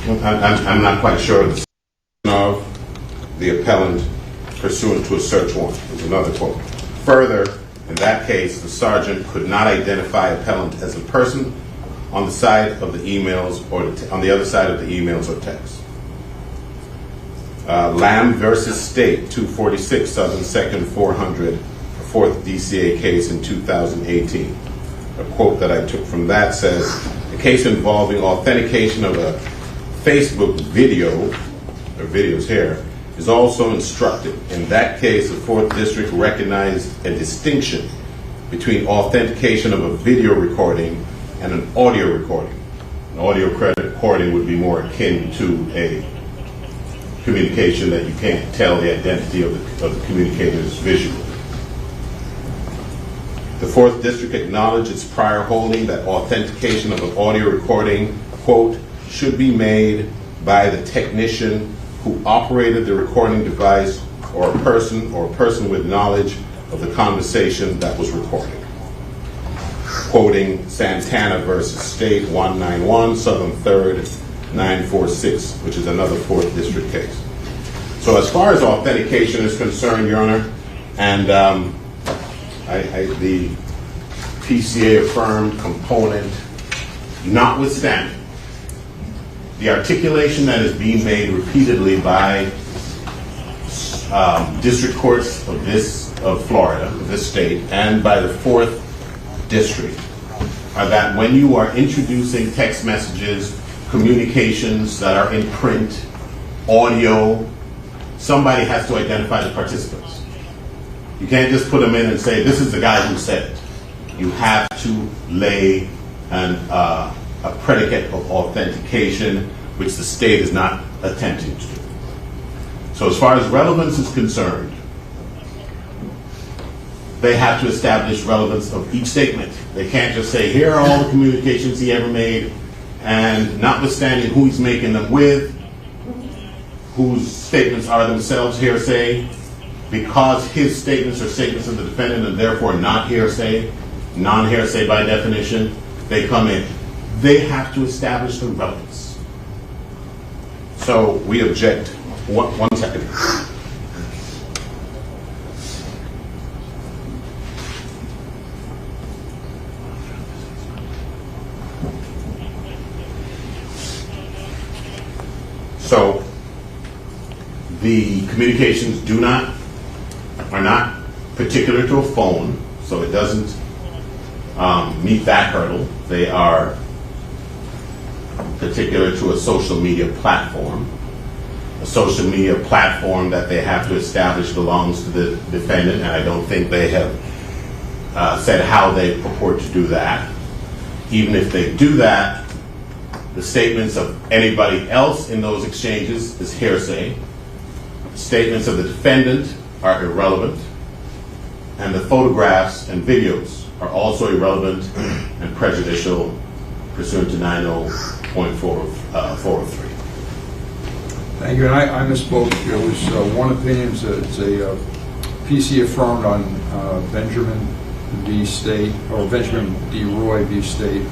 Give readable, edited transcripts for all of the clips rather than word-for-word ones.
I'm not quite sure of the appellant pursuant to a search warrant. There's another quote. Further, in that case, the sergeant could not identify appellant as a person on the side of the emails or on the other side of the emails or text. Lamb versus State, 246 Southern 2nd 400, 4th DCA case in 2018. A quote that I took from that says, a case involving authentication of a Facebook video, or videos here, is also instructive. In that case, the 4th District recognized a distinction between authentication of a video recording and an audio recording. An audio recording would be more akin to a communication that you can't tell the identity of the communicators visually. The 4th District acknowledged its prior holding that authentication of an audio recording, quote, should be made by the technician who operated the recording device or a person with knowledge of the conversation that was recorded. Quoting Santana versus State, 191 Southern 3rd 946, which is another 4th District case. So as far as authentication is concerned, Your Honor, and the PCA affirmed component, notwithstanding the articulation that is being made repeatedly by district courts of Florida, of this state, and by the 4th District, are that when you are introducing text messages, communications that are in print, audio, somebody has to identify the participants. You can't just put them in and say, this is the guy who said it. You have to lay a predicate of authentication, which the state is not attempting to do. So as far as relevance is concerned, they have to establish relevance of each statement. They can't just say, here are all the communications he ever made, and notwithstanding who he's making them with, whose statements are themselves hearsay, because his statements are statements of the defendant and therefore not hearsay, non-hearsay by definition, they come in. They have to establish the relevance. So we object. One second. So the communications are not particular to a phone, so it doesn't meet that hurdle. They are particular to a social media platform. A social media platform that they have to establish belongs to the defendant, and I don't think they have said how they purport to do that. Even if they do that, the statements of anybody else in those exchanges is hearsay. Statements of the defendant are irrelevant, and the photographs and videos are also irrelevant and prejudicial pursuant to 90.403. Thank you. And I misspoke. There was one opinion. It's a PC affirmed on Benjamin v. State, or Benjamin D. Roy v. State,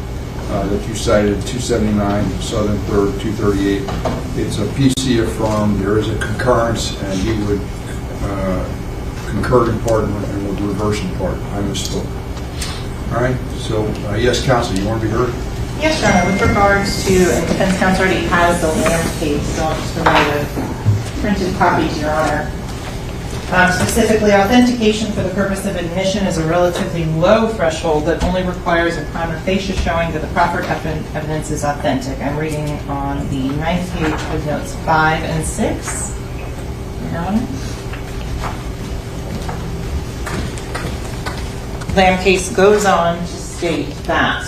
that you cited, 279 Southern 3rd 238. It's a PC affirmed. There is a concurrence, and he would concur in part and would reverse in part. I misspoke. All right. So yes, counsel, you want to be heard? Yes, Your Honor. With regards to, and defense counsel already has the Lamb case, so I'll just provide a printed copy to Your Honor. Specifically, authentication for the purpose of admission is a relatively low threshold that only requires a prima facie showing that the proffered evidence is authentic. I'm reading on the 9th page of notes 5 and 6. Your Honor. Lamb case goes on to state that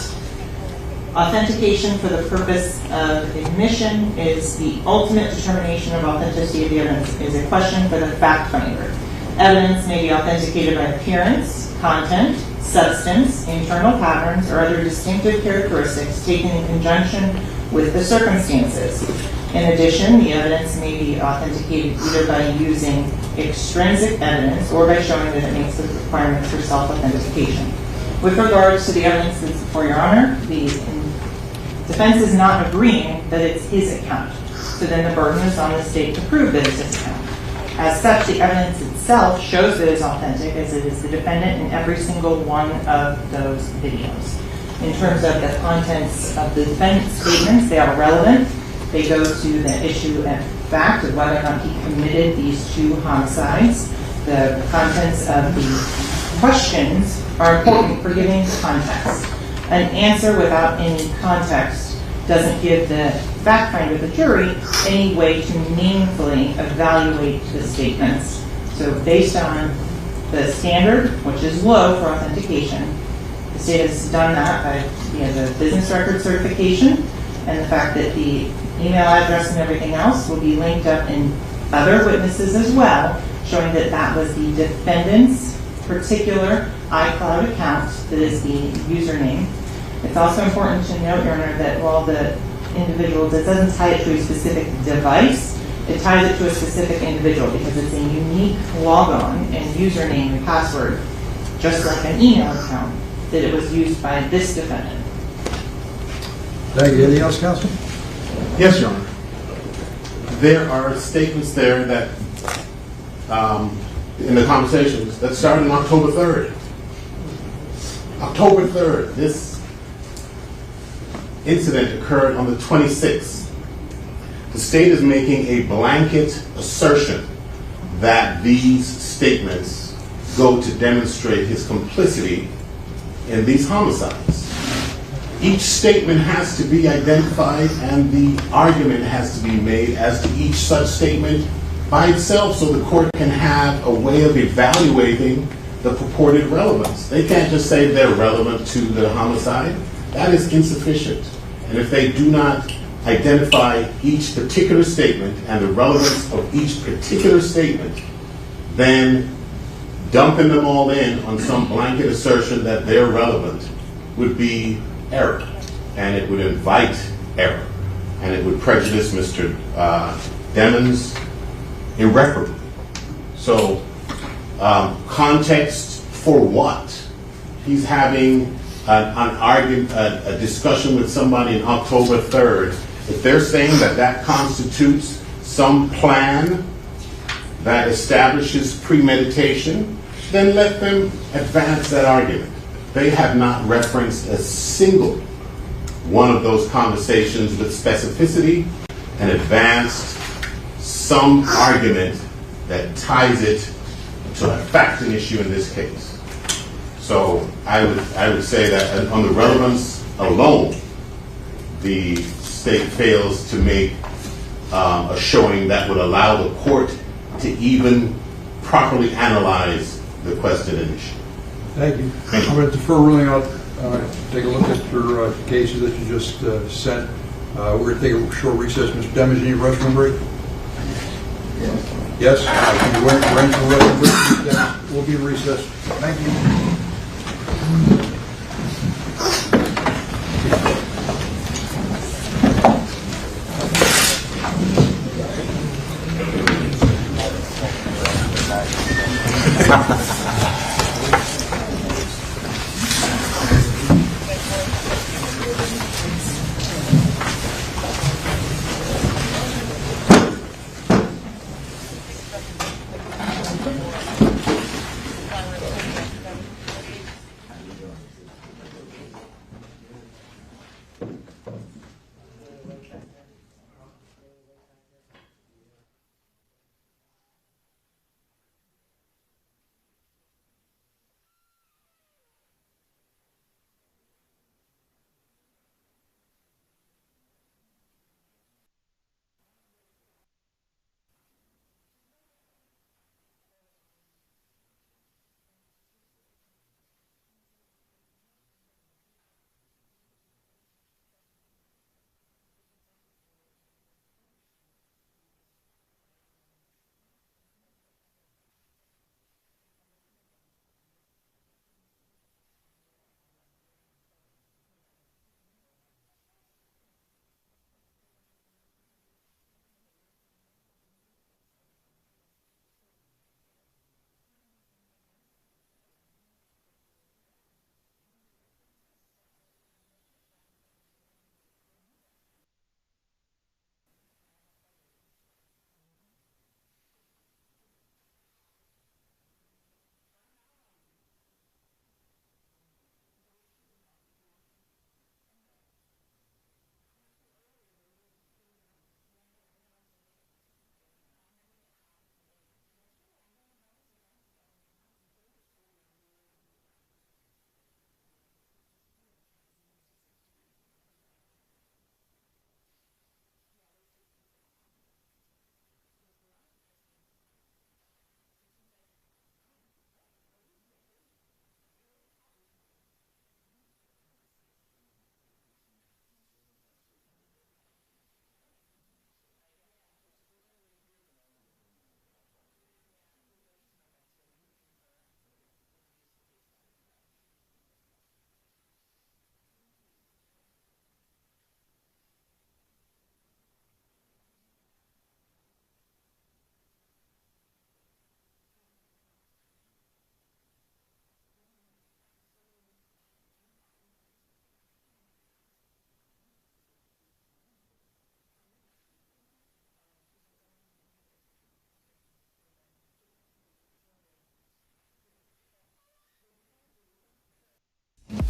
authentication for the purpose of admission is the ultimate determination of authenticity of the evidence, is a question for the fact finder. Evidence may be authenticated by appearance, content, substance, internal patterns, or other distinctive characteristics taken in conjunction with the circumstances. In addition, the evidence may be authenticated either by using extrinsic evidence or by showing that it meets the requirements for self-authentication. With regards to the evidence that's before Your Honor, the defense is not agreeing showing that it's his account. So then the burden is on the state to prove that it's his account. As such, the evidence itself shows that it's authentic, as it is the defendant in every single one of those videos. In terms of the contents of the defendant's statements, they are relevant. They go to the issue and fact of whether or not he committed these 2 homicides. The contents of the questions are important for giving context. An answer without any context doesn't give the fact finder, the jury, any way to meaningfully evaluate the statements. So based on the standard, which is low for authentication, the state has done that by the business record certification and the fact that the email address and everything else will be linked up in other witnesses as well, showing that that was the defendant's particular iCloud account that is the username. It's also important to note, Your Honor, that while the individual, that doesn't tie it to a specific device, it ties it to a specific individual because it's a unique logon and username and password, just like an email account, that it was used by this defendant. Thank you. Anything else, counsel? Yes, Your Honor. There are statements there that, in the conversations, that started on October 3rd. October 3rd, this incident occurred on the 26th. The state is making a blanket assertion that these statements go to demonstrate his complicity in these homicides. Each statement has to be identified and the argument has to be made as to each such statement by itself so the court can have a way of evaluating the purported relevance. They can't just say they're relevant to the homicide. That is insufficient. And if they do not identify each particular statement and the relevance of each particular statement, then dumping them all in on some blanket assertion that they're relevant would be error, and it would invite error, and it would prejudice Mr. Demons irreparably. So, context for what? He's having an argument, a discussion with somebody on October 3rd. If they're saying that that constitutes some plan that establishes premeditation, then let them advance that argument. They have not referenced a single one of those conversations with specificity and advanced some argument that ties it to a fact and issue in this case. So I would say that on the relevance alone, the state fails to make a showing that would allow the court to even properly analyze the question and issue. Thank you. I'm going to defer ruling out. Take a look at your cases that you just sent. We're going to take a short recess. Mr. Demons, you need a restroom break? Yes. Can you arrange for a restroom break? Yes. We'll be in recess. Thank you.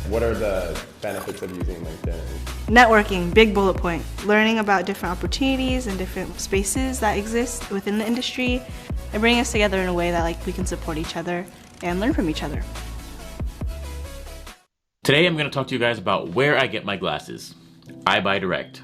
What are the benefits of using LinkedIn? Networking, big bullet point. Learning about different opportunities and different spaces that exist within the industry and bringing us together in a way that we can support each other and learn from each other. Today I'm going to talk to you guys about where I get my glasses. I buy direct.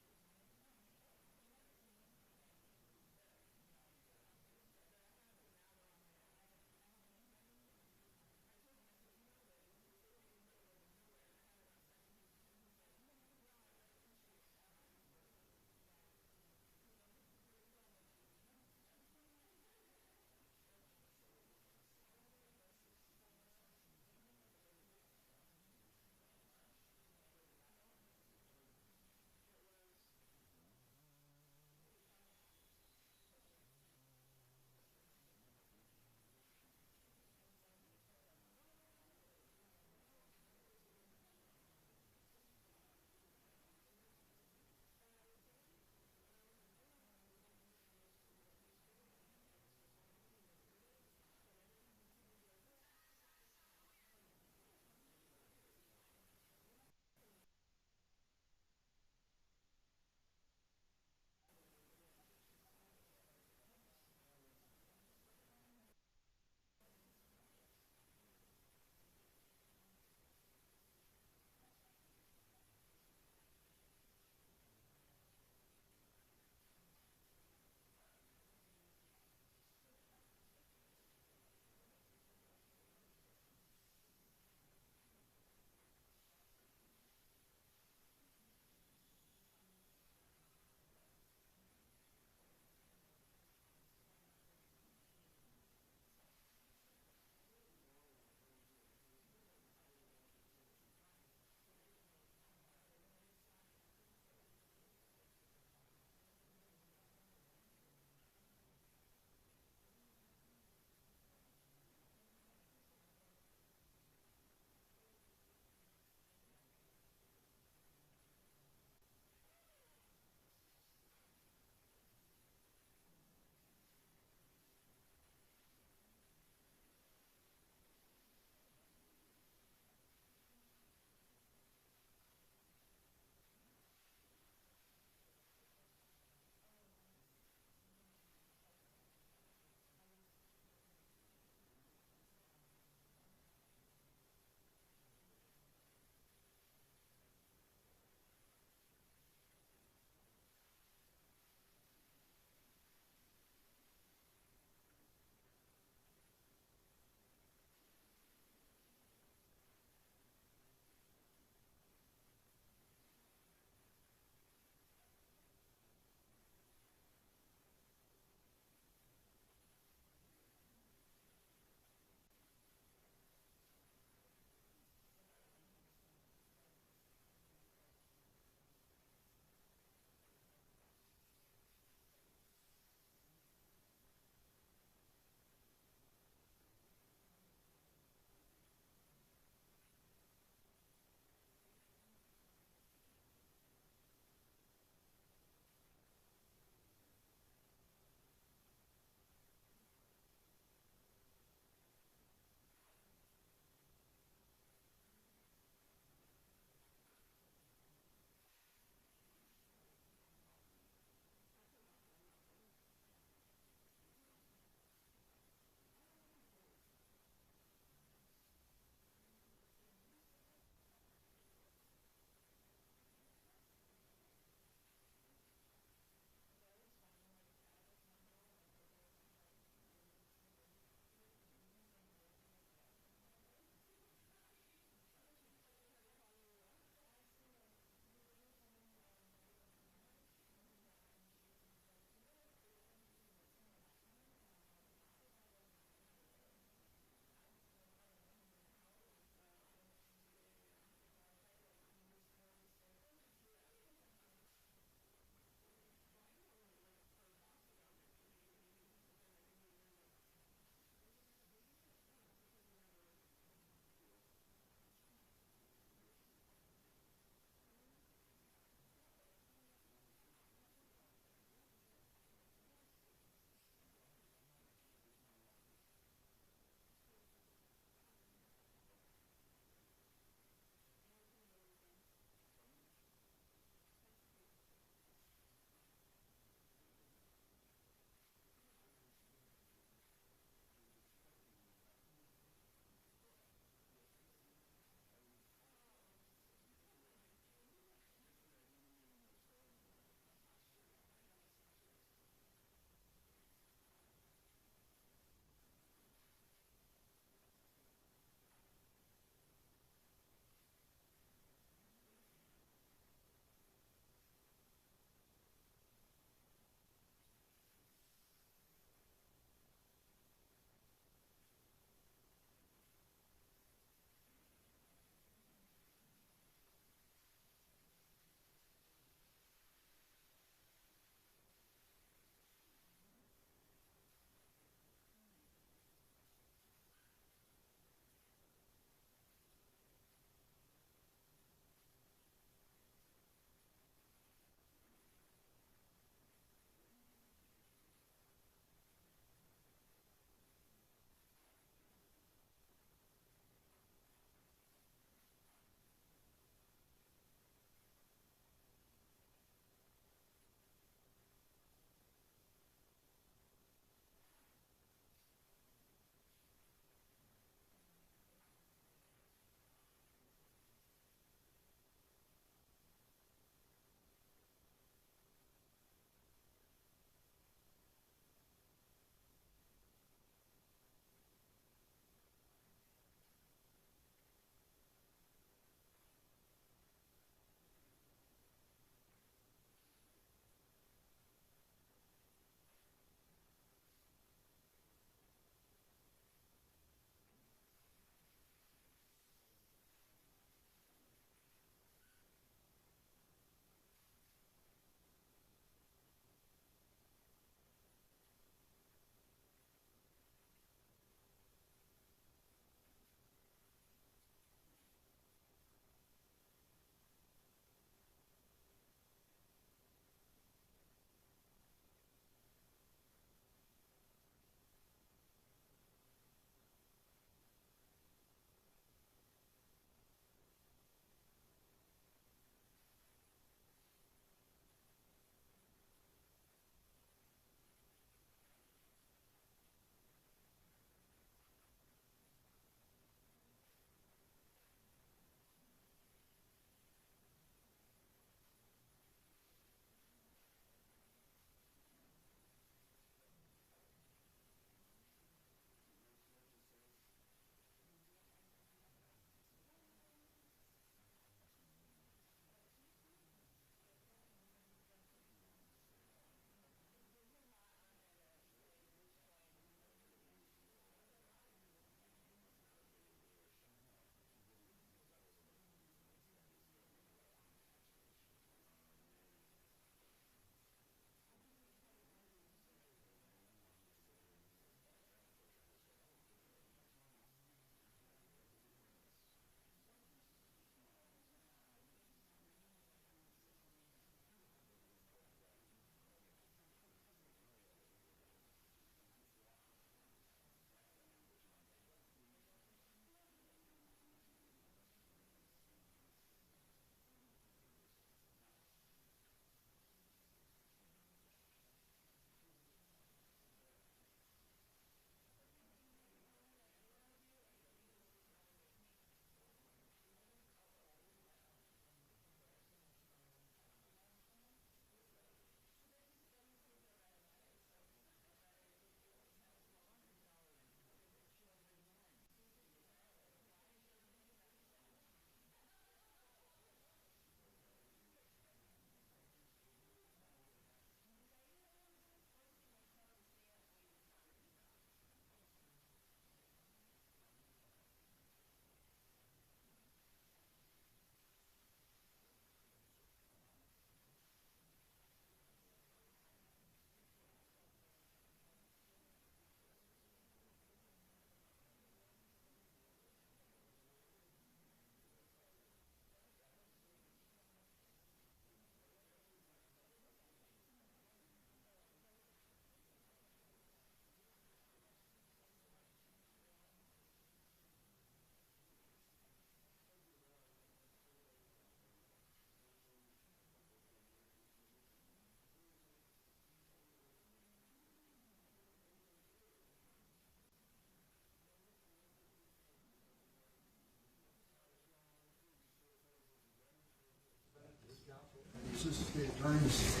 attorneys,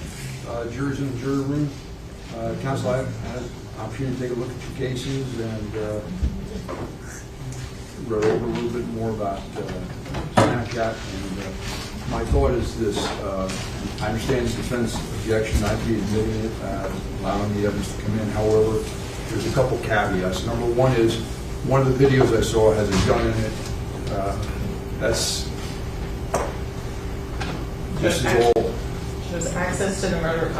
jurors in the jury room. Counsel, I've had an opportunity to take a look at your cases and read over a little bit more about Snapchat. And my thought is this: I understand the defense objection not be admitting it, allowing the evidence to come in. However, there's a couple caveats. Number one is one of the videos I saw has a gun in it. This is all. Shows access to the murder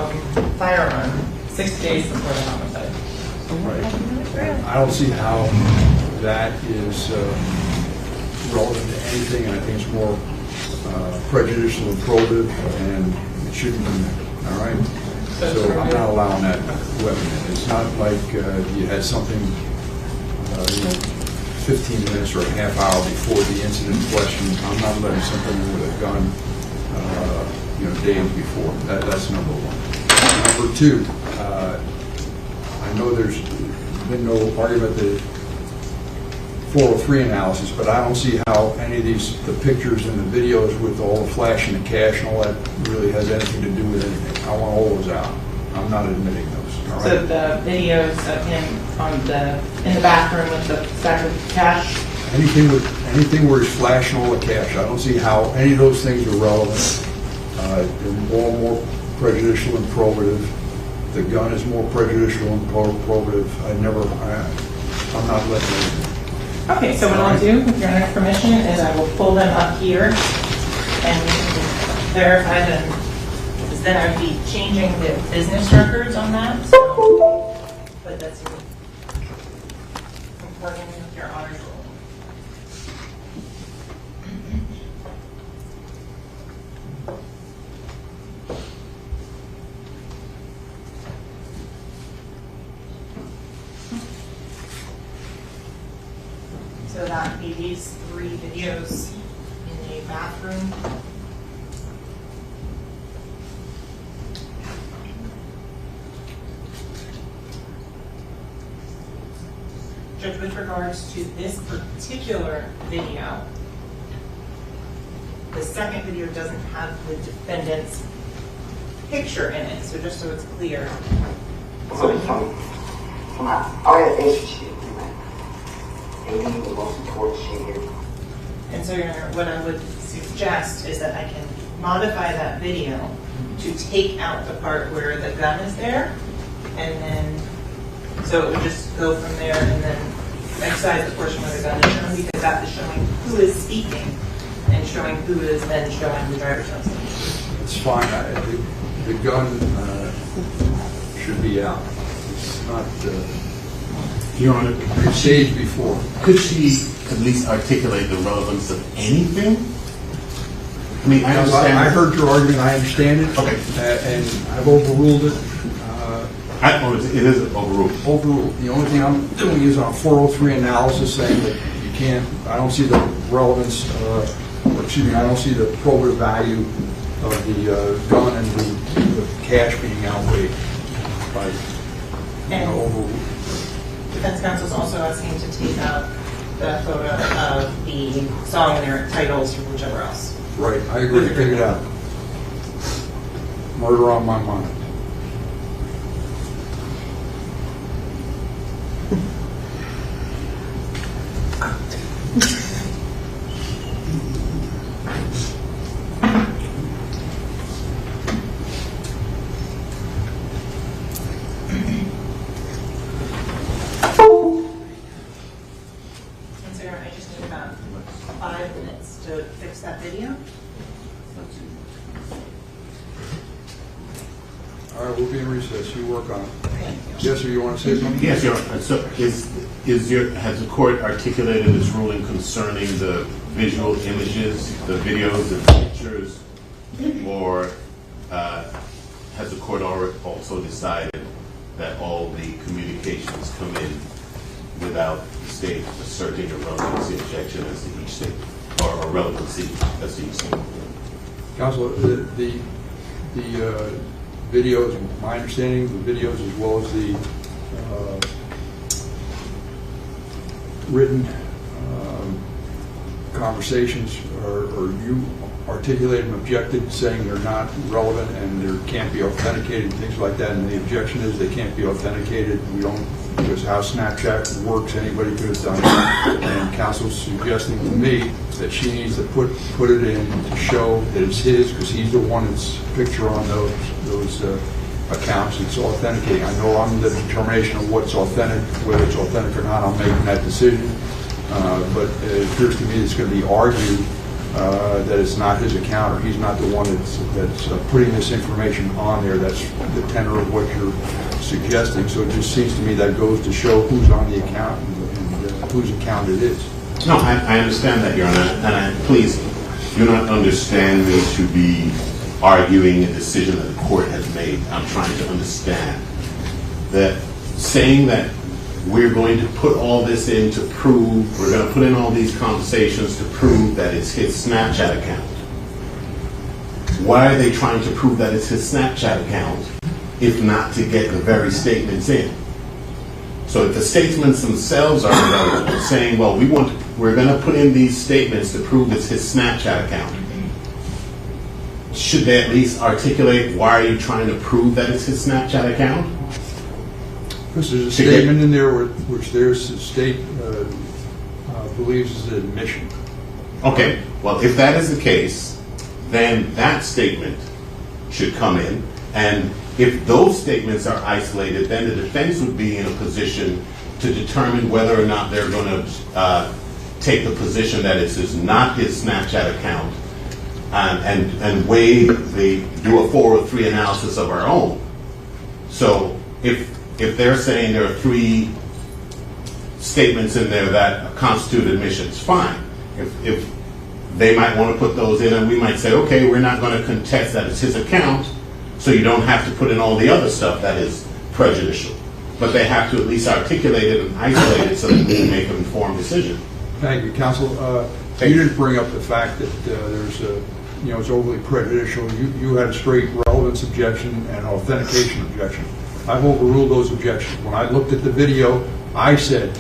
firearm 6 days before the homicide. Right. And I don't see how that is relevant to anything, and I think it's more prejudicial and probative, and it shouldn't be there. All right? So I'm not allowing that weapon in. It's not like you had something 15 minutes or a half hour before the incident in question. I'm not letting something in with a gun days before. That's number one. Number two, I know there's been no argument that 403 analysis, but I don't see how any of the pictures and the videos with all the flash and the cash and all that really has anything to do with anything. I want all those out. I'm not admitting those. All right? So the videos of him in the bathroom with the stack of cash. Anything where he's flashing all the cash, I don't see how any of those things are relevant. They're more prejudicial and probative. The gun is more prejudicial and probative. I'm not letting them. Okay, so what I'll do, with your Honor's permission, is I will pull them up here and verify them. Because then I would be changing the business records on that. So, but that's important with your honors rule. So that would be these 3 videos in the bathroom. Judge, with regards to this particular video, the second video doesn't have the defendant's picture in it, so just so it's clear. So and so, Your Honor, what I would suggest is that I can modify that video to take out the part where the gun is there, and then, so it would just go from there and then excise the portion where the gun is shown, because that is showing who is speaking and showing who is then showing the driver's license. It's fine. The gun should be out. It's not Your Honor, staged before. could she at least articulate the relevance of anything? I mean, I understand. I heard your argument. I understand it. Okay. And I've overruled it. It is overruled. Overruled. The only thing I'm doing is on 403 analysis, saying that you can't. I don't see the relevance. I don't see the probative value of the gun and the cash being outweighed by overruled. Defense counsel is also asking to take out the photo of the song and their titles from whichever else. Right, I agree. Take it out. Murder on my mind. And Sarah, I just need about 5 minutes to fix that video. All right, we'll be in recess. You work on it. Thank you. Yes, sir, you want to say something? Yes, Your Honor. So has the court articulated its ruling concerning the visual images, the videos, the pictures, or has the court also decided that all the communications come in without the state asserting a relevancy objection as to each state, or a relevancy as to each state? Counsel, the videos, my understanding, the videos as well as the written conversations, are you articulated and objected, saying they're not relevant and they can't be authenticated and things like that. And the objection is they can't be authenticated. We don't, because how Snapchat works, anybody could have done it. And counsel's suggesting to me that she needs to put it in to show that it's his, because he's the one that's picture on those accounts. It's authenticating. I know I'm the determination of what's authentic, whether it's authentic or not. I'm making that decision. But it appears to me it's going to be argued that it's not his account, or he's not the one that's putting this information on there. That's the tenor of what you're suggesting. So it just seems to me that goes to show who's on the account and whose account it is. No, I understand that, Your Honor, and please do not understand me to be arguing a decision that the court has made. I'm trying to understand that saying that we're going to put all this in to prove, we're going to put in all these conversations to prove that it's his Snapchat account. Why are they trying to prove that it's his Snapchat account if not to get the very statements in? So if the statements themselves are relevant, saying, well, we're going to put in these statements to prove it's his Snapchat account, should they at least articulate why are you trying to prove that it's his Snapchat account? Because there's a statement in there which there's a state believes is an admission. Okay, well, if that is the case, then that statement should come in. And if those statements are isolated, then the defense would be in a position to determine whether or not they're going to take the position that it is not his Snapchat account and do a 403 analysis of our own. So if they're saying there are 3 statements in there that constitute admissions, fine. If they might want to put those in, and we might say, okay, we're not going to contest that it's his account, so you don't have to put in all the other stuff that is prejudicial. But they have to at least articulate it and isolate it so that we can make an informed decision. Thank you, counsel. You didn't bring up the fact that there's it's overly prejudicial. You had a straight relevance objection and authentication objection. I've overruled those objections. When I looked at the video, I said,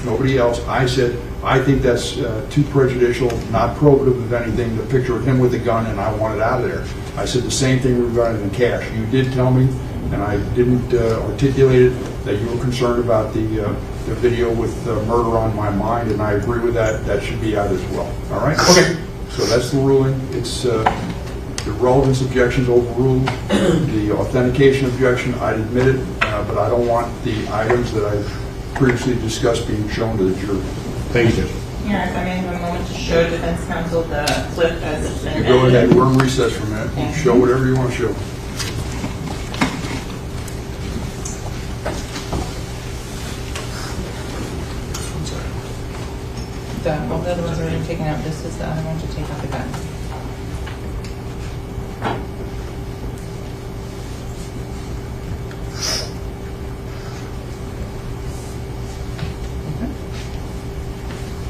nobody else, I said, I think that's too prejudicial, not probative of anything, the picture of him with a gun, and I want it out of there. I said the same thing regarding the cash. You did tell me, and I didn't articulate it, that you were concerned about the video with murder on my mind, and I agree with that. That should be out as well. All right? Okay. So that's the ruling. It's the relevance objections overruled. The authentication objection, I admit it, but I don't want the items that I previously discussed being shown to the jury. Thank you. Here, if I may have a moment to show defense counsel the clip as it's been Go edited. ahead. We're in recess for a minute. You show whatever you want to show. All the other ones are already taken out. This is the other one to take out the gun.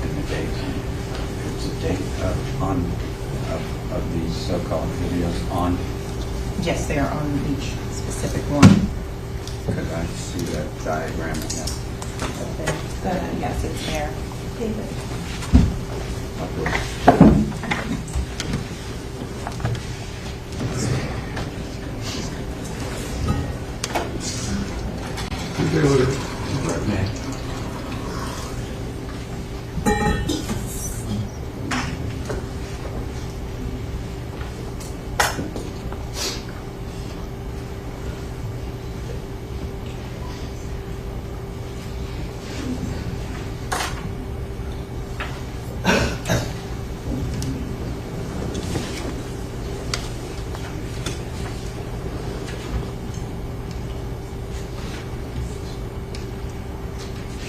And the date. It's a date of these so-called videos on. Yes, they are on each specific one. Could I see that diagram again? Yes, it's there. David.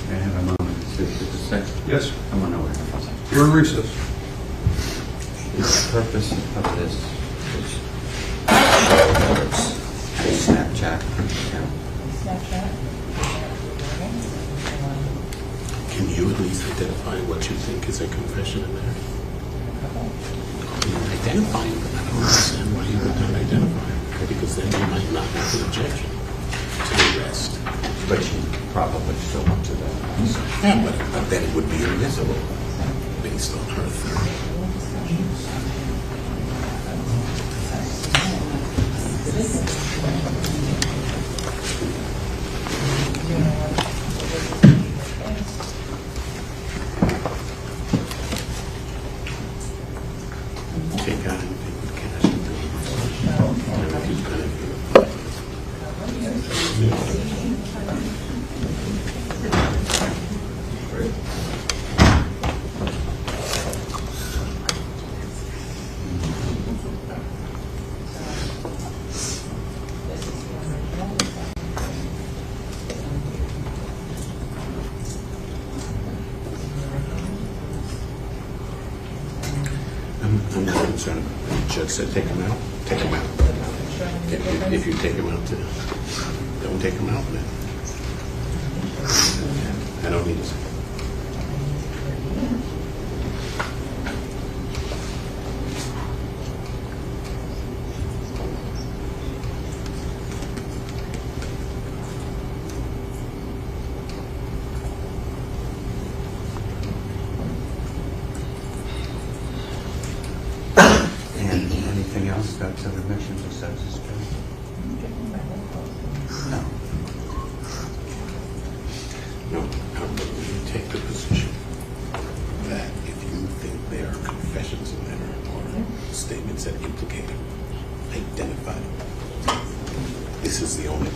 May I have a moment to speak to the second? Yes. Come on over. We're in recess. The purpose of this is a Snapchat account. Snapchat. Can you at least identify what you think is a confession in there? Identifying, but I don't understand why you would not identify it, because then you might not have an objection to the rest. But you probably still want to that. Yeah, but then it would be invisible based on her theory. Take out anything with cash and do it. Never keep benefit. I'm not concerned about it. The judge said take him out. Take him out. If you take him out, don't take him out, man. I don't need to. And anything else about the remissions or census? No. No, I'm going to take the position that if you think there are confessions in there or statements that implicate him, identify them. This is the only